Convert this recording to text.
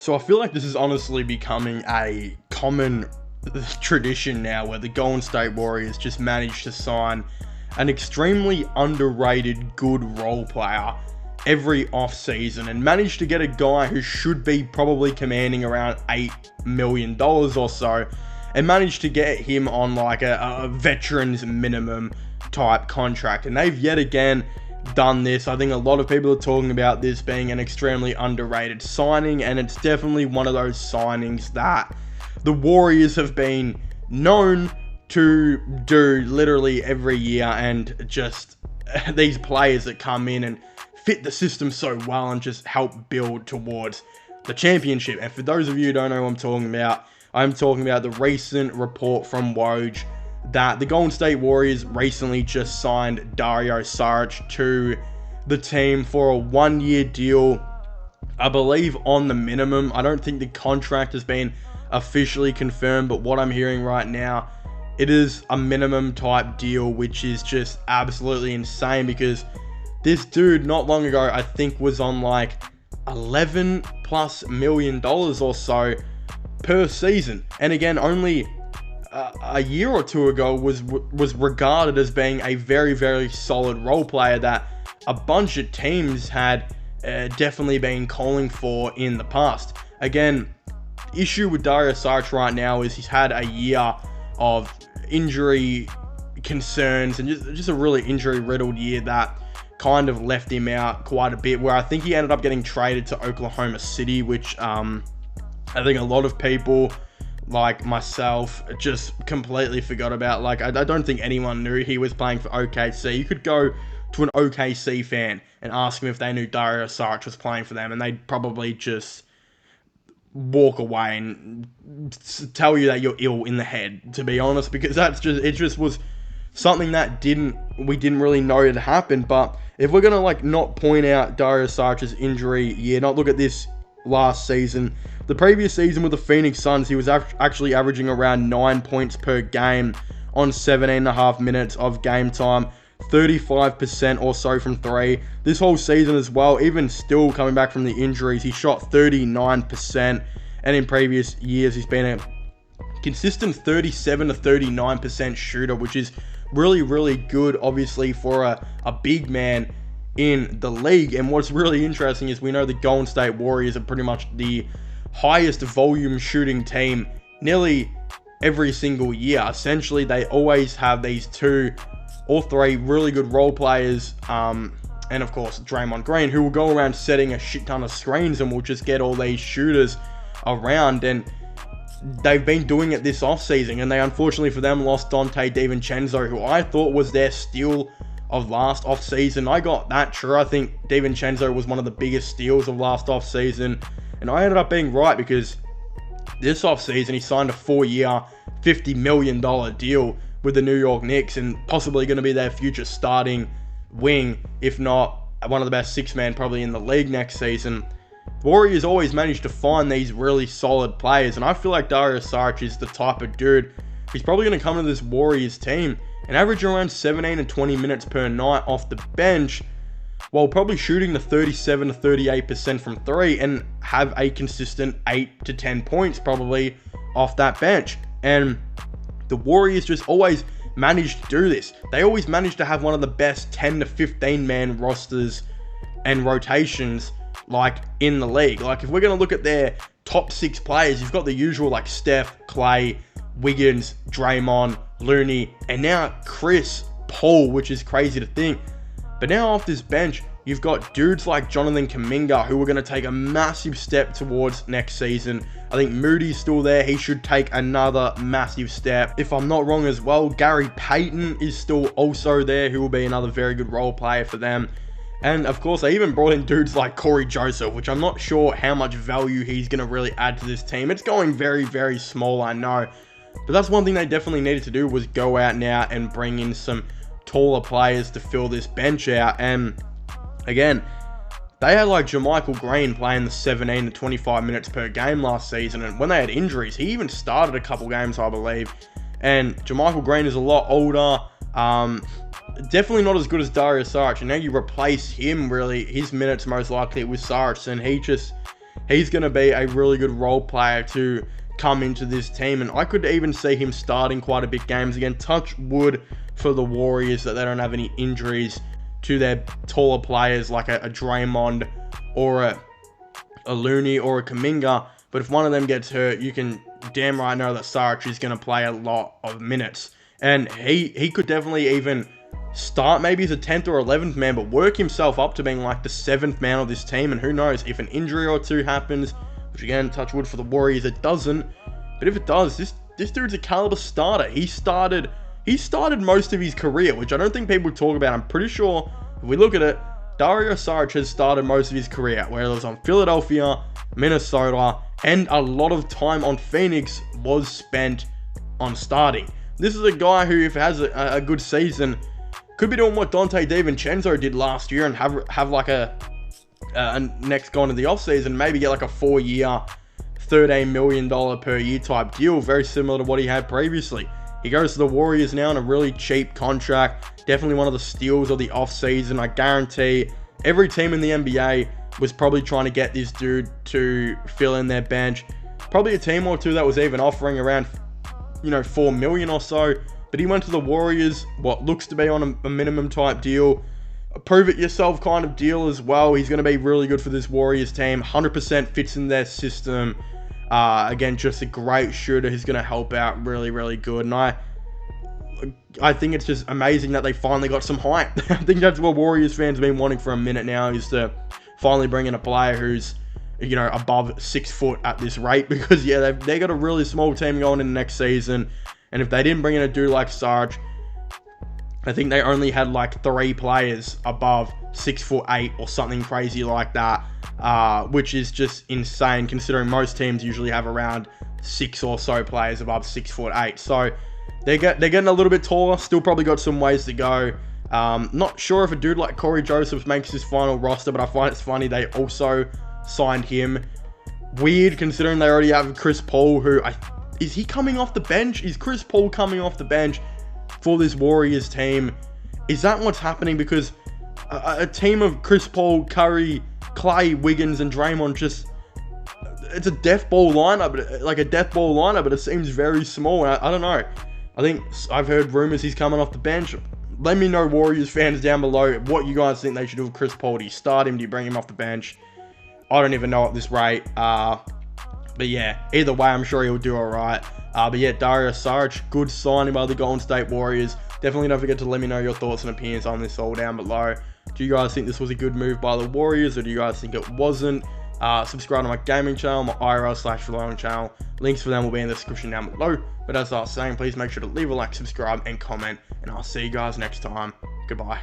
So I feel like this is honestly becoming a common tradition now where the Golden State Warriors just manage to sign an extremely underrated good role player every offseason and manage to get a guy who should be probably commanding around $8 million or so and manage to get him on like a veteran's minimum type contract. And they've yet again done this. I think a lot of people are talking about this being an extremely underrated signing, and it's definitely one of those signings that the Warriors have been known to do literally every year, and just these players that come in and fit the system so well and just help build towards the championship. And for those of you who don't know what I'm talking about the recent report from Woj that the Golden State Warriors recently just signed Dario Saric to the team for a 1-year deal, I believe on the minimum. I don't think the contract has been officially confirmed, but what I'm hearing right now, it is a minimum type deal, which is just absolutely insane because this dude not long ago, I think, was on like $11+ million or so per season. And again, only a year or two ago was regarded as being a very, very solid role player that a bunch of teams had definitely been calling for in the past. Again, issue with Dario Saric right now is he's had a year of injury concerns and just a really injury-riddled year that kind of left him out quite a bit, where I think he ended up getting traded to Oklahoma City, which I think a lot of people like myself just completely forgot about. Like, I don't think anyone knew he was playing for OKC. You could go to an OKC fan and ask them if they knew Dario Saric was playing for them, and they'd probably just walk away and tell you that you're ill in the head, to be honest, because it just was something that we didn't really know it happened. But if we're gonna like not point out Dario Saric's injury year, not look at this last season, the previous season with the Phoenix Suns, he was actually averaging around 9 points per game on 17.5 minutes of game time, 35% or so from three. This whole season as well, even still coming back from the injuries, he shot 39%, and in previous years he's been a consistent 37 to 39% shooter, which is really, really good, obviously, for a big man in the league. And what's really interesting is we know the Golden State Warriors are pretty much the highest volume shooting team nearly every single year. Essentially, they always have these 2 or 3 really good role players, and of course Draymond Green, who will go around setting a shit ton of screens and will just get all these shooters around. And they've been doing it this offseason, and they, unfortunately for them, lost Dante DiVincenzo, who I thought was their steal of last offseason. I got that true. I think DiVincenzo was one of the biggest steals of last offseason, and I ended up being right because this offseason he signed a 4-year, $50 million deal with the New York Knicks, and possibly going to be their future starting wing, if not one of the best 6-man probably in the league next season. Warriors always manage to find these really solid players, and I feel like Dario Saric is the type of dude who's probably going to come into this Warriors team and average around 17 and 20 minutes per night off the bench, while probably shooting the 37 to 38% from three, and have a consistent 8 to 10 points probably off that bench. And the Warriors just always manage to do this. They always manage to have one of the best 10 to 15 man rosters and rotations like in the league. Like, if we're going to look at their top 6 players, you've got the usual like Steph, Clay, Wiggins, Draymond, Looney, and now Chris Paul, which is crazy to think. But now off this bench, you've got dudes like Jonathan Kuminga, who are going to take a massive step towards next season. I think Moody's still there. He should take another massive step. If I'm not wrong as well, Gary Payton is still also there, who will be another very good role player for them. And of course, they even brought in dudes like Corey Joseph, which I'm not sure how much value he's going to really add to this team. It's going very, very small, I know. But that's one thing they definitely needed to do, was go out now and bring in some taller players to fill this bench out. And again, they had like JaMychal Green playing the 17 to 25 minutes per game last season, and when they had injuries, he even started a couple games, I believe. And JaMychal Green is a lot older, definitely not as good as Dario Saric, and now you replace him, really, his minutes most likely with Saric, and he he's going to be a really good role player to come into this team, and I could even see him starting quite a bit games. Again, touch wood for the Warriors that they don't have any injuries to their taller players like a Draymond or a Looney or a Kuminga. But if one of them gets hurt, you can damn right know that Saric is going to play a lot of minutes. And he could definitely even start maybe as a 10th or 11th man, but work himself up to being like the 7th man of this team. And who knows, if an injury or two happens, which again, touch wood for the Warriors, it doesn't. But if it does, this dude's a caliber starter. He started most of his career, which I don't think people talk about. I'm pretty sure if we look at it, Dario Saric has started most of his career, where it was on Philadelphia, Minnesota, and a lot of time on Phoenix was spent on starting. This is a guy who, if has a good season, could be doing what Dante DiVincenzo did last year and have like a next going into the offseason, maybe get like a 4-year, $13 million per year type deal, very similar to what he had previously. He goes to the Warriors now on a really cheap contract. Definitely one of the steals of the offseason. I guarantee every team in the NBA was probably trying to get this dude to fill in their bench. Probably a team or two that was even offering around, $4 million or so. But he went to the Warriors, what looks to be on a minimum type deal. A prove it yourself kind of deal as well. He's going to be really good for this Warriors team. 100% fits in their system. Again, just a great shooter who's going to help out really, really good. And I think it's just amazing that they finally got some height. I think that's what Warriors fans have been wanting for a minute now, is to finally bring in a player who's, above 6 foot at this rate. Because, yeah, they got a really small team going in the next season. And if they didn't bring in a dude like Saric, I think they only had like 3 players above 6'8" or something crazy like that, which is just insane considering most teams usually have around 6 or so players above 6'8". So they're getting a little bit taller. Still probably got some ways to go. Not sure if a dude like Corey Joseph makes his final roster, but I find it's funny they also signed him. Weird considering they already have Chris Paul, who is he coming off the bench? Is Chris Paul coming off the bench for this Warriors team? Is that what's happening? Because a team of Chris Paul, Curry, Clay, Wiggins, and Draymond, it's a death ball lineup, but it seems very small. I don't know. I think I've heard rumors he's coming off the bench. Let me know, Warriors fans, down below, what you guys think they should do with Chris Paul. Do you start him? Do you bring him off the bench? I don't even know at this rate. But yeah, either way, I'm sure he'll do all right. But yeah, Dario Saric, good signing by the Golden State Warriors. Definitely don't forget to let me know your thoughts and opinions on this all down below. Do you guys think this was a good move by the Warriors, or do you guys think it wasn't? Subscribe to my gaming channel, my IRL/vlogging channel. Links for them will be in the description down below. But as I was saying, please make sure to leave a like, subscribe, and comment. And I'll see you guys next time. Goodbye.